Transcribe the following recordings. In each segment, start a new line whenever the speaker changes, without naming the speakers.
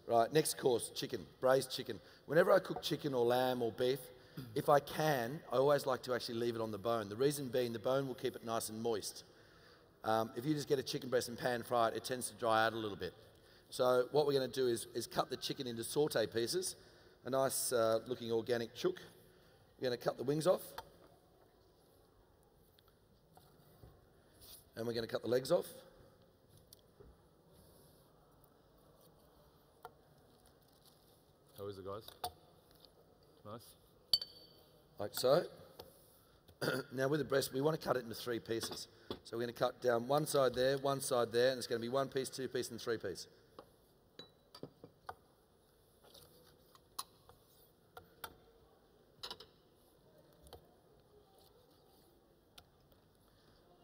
Right, next course, chicken, braised chicken. Whenever I cook chicken or lamb or beef, if I can, I always like to actually leave it on the bone. The reason being the bone will keep it nice and moist. If you just get a chicken breast and pan fry it, it tends to dry out a little bit. So what we're going to do is cut the chicken into saute pieces, a nice looking organic chook. We're going to cut the wings off. And we're going to cut the legs off.
How is it, guys? Nice.
Like so. Now with the breast, we want to cut it into 3 pieces. So we're going to cut down one side there, and it's going to be 1 piece, 2 piece, and 3 piece.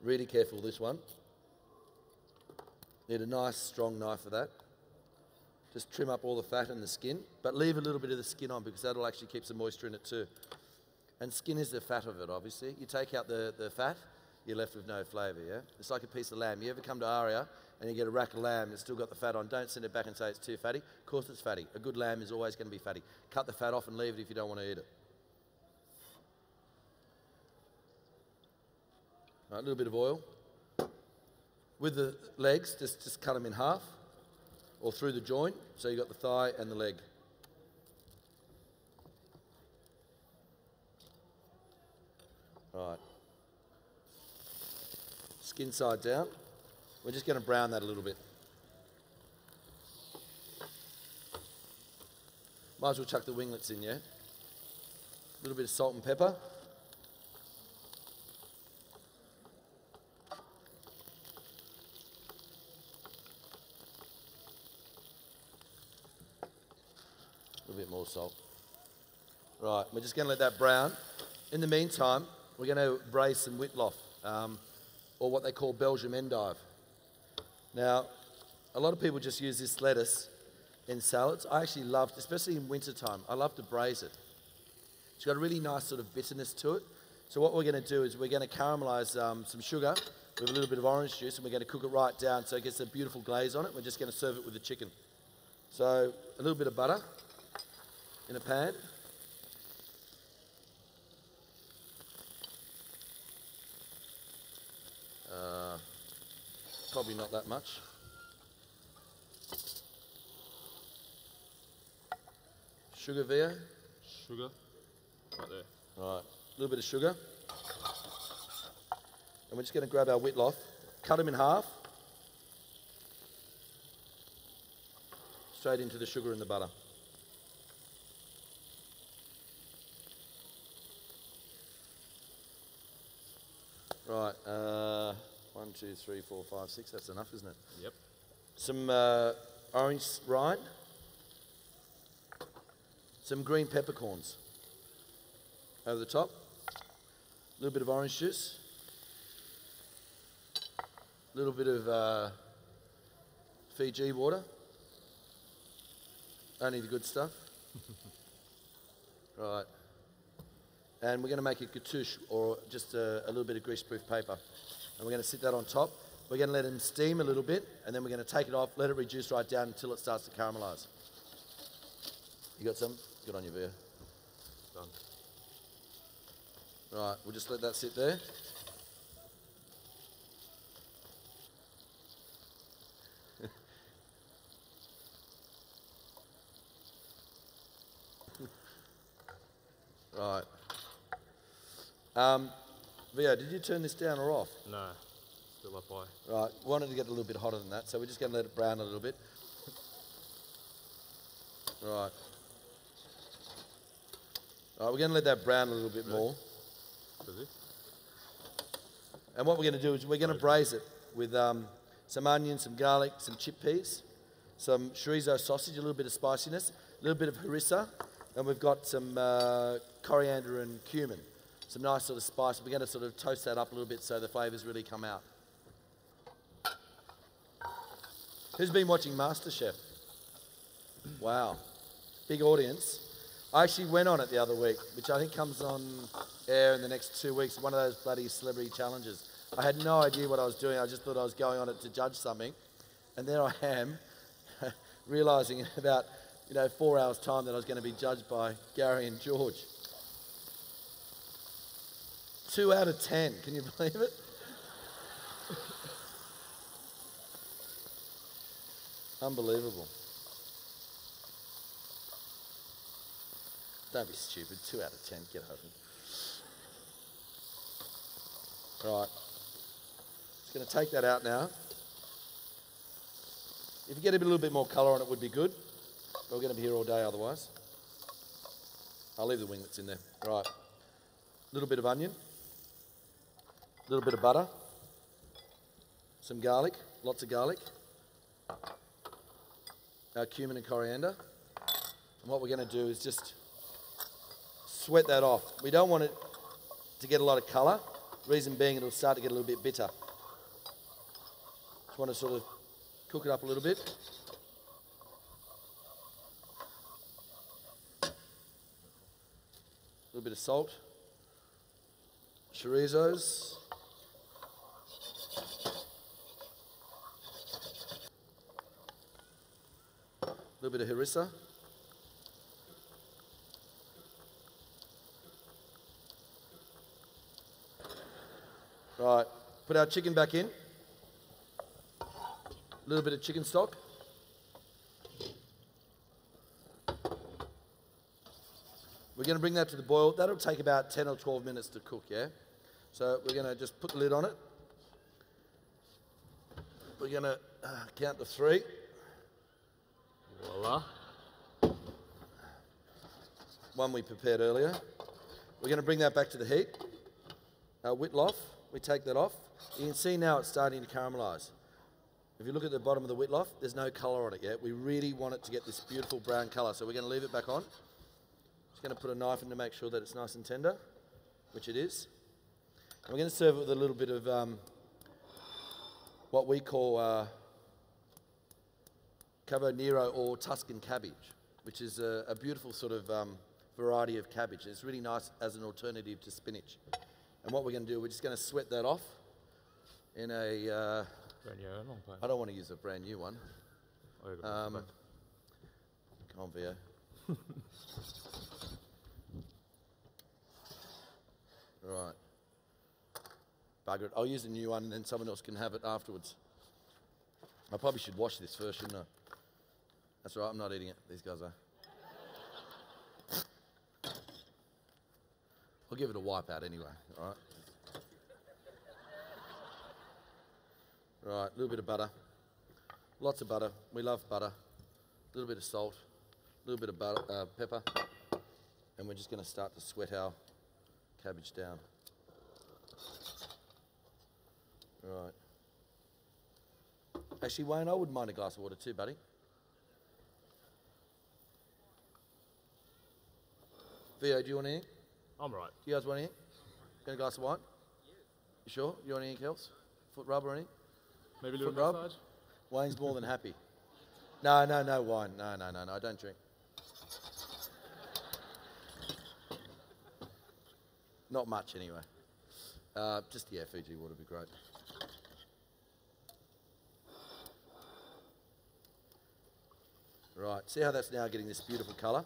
Really careful this one. Need a nice strong knife for that. Just trim up all the fat and the skin, but leave a little bit of the skin on because that'll actually keep some moisture in it too. And skin is the fat of it, obviously. You take out the fat, you're left with no flavour, yeah? It's like a piece of lamb. You ever come to Aria and you get a rack of lamb that's still got the fat on, don't send it back and say it's too fatty. Of course it's fatty. A good lamb is always going to be fatty. Cut the fat off and leave it if you don't want to eat it. Right, a little bit of oil. With the legs, just cut them in half or through the joint, so you've got the thigh and the leg. Right. Skin side down. We're just going to brown that a little bit. Might as well chuck the winglets in, yeah? A little bit of salt and pepper. A little bit more salt. Right, we're just going to let that brown. In the meantime, we're going to braise some whitloaf, or what they call Belgian endive. Now, a lot of people just use this lettuce in salads. I actually love, especially in wintertime, I love to braise it. It's got a really nice sort of bitterness to it. So what we're going to do is we're going to caramelise some sugar with a little bit of orange juice, and we're going to cook it right down so it gets a beautiful glaze on it. We're just going to serve it with the chicken. So a little bit of butter in a pan. Probably not that much. Sugar, Via?
Sugar. Right there.
Right, a little bit of sugar. And we're just going to grab our whitloaf, cut them in half. Straight into the sugar and the butter. Right, 1, 2, 3, 4, 5, 6, that's enough, isn't it?
Yep.
Some orange rind. Some green peppercorns over the top. A little bit of orange juice. A little bit of Fiji water. Only the good stuff. Right. And we're going to make a gatouche, or just a little bit of greaseproof paper. And we're going to sit that on top. We're going to let them steam a little bit, and then we're going to take it off, let it reduce right down until it starts to caramelise. You got some? Good on you, Via.
Done.
Right, we'll just let that sit there. Right. Via, did you turn this down or off?
No, still up high.
Right, wanted to get a little bit hotter than that, so we're just going to let it brown a little bit. Right. Right, we're going to let that brown a little bit more. And what we're going to do is we're going to braise it with some onion, some garlic, some chickpeas, some chorizo sausage, a little bit of spiciness, a little bit of harissa, and we've got some coriander and cumin. Some nice sort of spice. We're going to sort of toast that up a little bit so the flavours really come out. Who's been watching MasterChef? Wow. Big audience. I actually went on it the other week, which I think comes on air in the next 2 weeks, one of those bloody celebrity challenges. I had no idea what I was doing. I just thought I was going on it to judge something. And there I am. realising in about 4 hours' time that I was going to be judged by Gary and George. 2 out of 10, can you believe it? Unbelievable. Don't be stupid, 2 out of 10, get over it. Right, just going to take that out now. If you get a little bit more colour on it would be good, but we're going to be here all day otherwise. I'll leave the winglets in there. Right, a little bit of onion, a little bit of butter, some garlic, lots of garlic, our cumin and coriander. And what we're going to do is just sweat that off. We don't want it to get a lot of colour. Reason being, it'll start to get a little bit bitter. Just want to sort of cook it up a little bit. A little bit of salt. Chorizos. A little bit of harissa. Right, put our chicken back in. A little bit of chicken stock. We're going to bring that to the boil. That'll take about 10 or 12 minutes to cook, yeah? So we're going to just put the lid on it. We're going to count to 3.
Voila.
One we prepared earlier. We're going to bring that back to the heat. Our whitloaf, we take that off. You can see now it's starting to caramelise. If you look at the bottom of the whitloaf, there's no colour on it yet. We really want it to get this beautiful brown colour, so we're going to leave it back on. Just going to put a knife in to make sure that it's nice and tender, which it is. And we're going to serve it with a little bit of what we call Cavo Nero or Tuscan cabbage, which is a beautiful sort of variety of cabbage. It's really nice as an alternative to spinach. And what we're going to do, we're just going to sweat that off in a... I don't want to use a brand new one. Come on, Vio. Right. Bugger it. I'll use a new one and then someone else can have it afterwards. I probably should wash this first, shouldn't I? That's all right, I'm not eating it. These guys are. I'll give it a wipe out anyway, all right? Right, a little bit of butter. Lots of butter. We love butter. A little bit of salt. A little bit of butter, pepper. And we're just going to start to sweat our cabbage down. Right. Actually, Wayne, I wouldn't mind a glass of water too, buddy. Theo, do you want anything?
I'm right.
Do you guys want anything? Get a glass of wine? You sure? You want anything else? Foot rub or anything?
Maybe a little
Foot rub?
massage?
Wayne's more than happy. No wine. No, I don't drink. Not much anyway. Just, yeah, Fiji water would be great. Right, see how that's now getting this beautiful colour?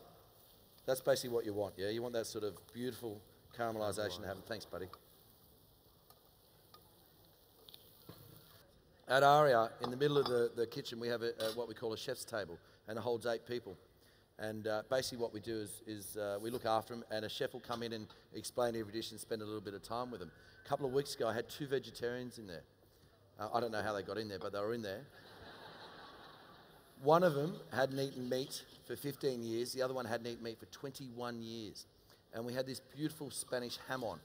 That's basically what you want, yeah? You want that sort of beautiful caramelisation to happen. Thanks, buddy. At Aria, in the middle of the kitchen, we have what we call a chef's table, and it holds 8 people. And basically what we do is we look after them, and a chef will come in and explain every dish and spend a little bit of time with them. A couple of weeks ago, I had 2 vegetarians in there. I don't know how they got in there, but they were in there. One of them hadn't eaten meat for 15 years. The other one hadn't eaten meat for 21 years. And we had this beautiful Spanish jamon.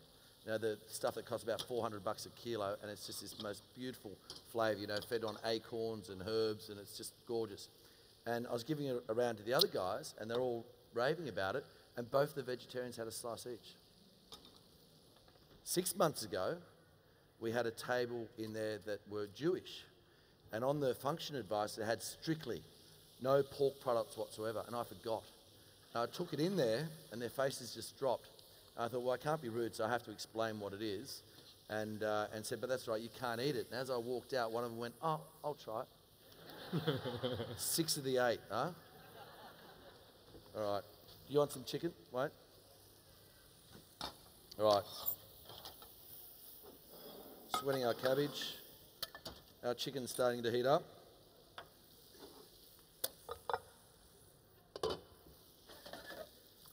You know, the stuff that costs about $400 a kilo, and it's just this most beautiful flavour, you know, fed on acorns and herbs, and it's just gorgeous. And I was giving it around to the other guys, and they're all raving about it, and both the vegetarians had a slice each. 6 months ago, we had a table in there that were Jewish, and on the function advice, it had strictly no pork products whatsoever, and I forgot. I took it in there, and their faces just dropped. I thought, well, I can't be rude, so I have to explain what it is, and said, but that's right, you can't eat it. And as I walked out, one of them went, oh, I'll try it. 6 of the 8, huh? All right. You want some chicken? Wait. All right. Sweating our cabbage. Our chicken's starting to heat up.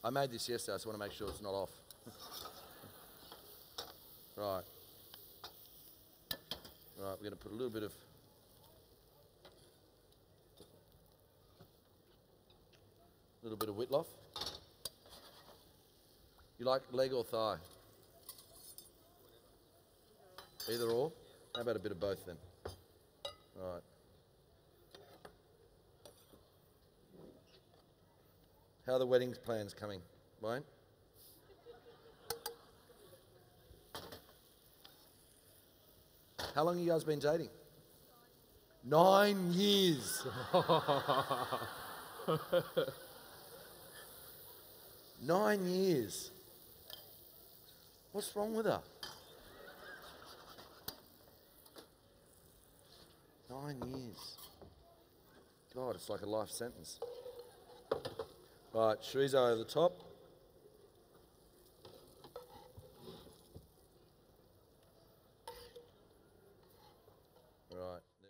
I made this yesterday, so I want to make sure it's not off. Right. Right, we're going to put a little bit of whitloff. You like leg or thigh? Either or? How about a bit of both then? Right. How are the wedding plans coming, Wayne? How long have you guys been dating? 9 years. 9 years. What's wrong with her? 9 years. God, it's like a life sentence. Right, chorizo over the top. Right.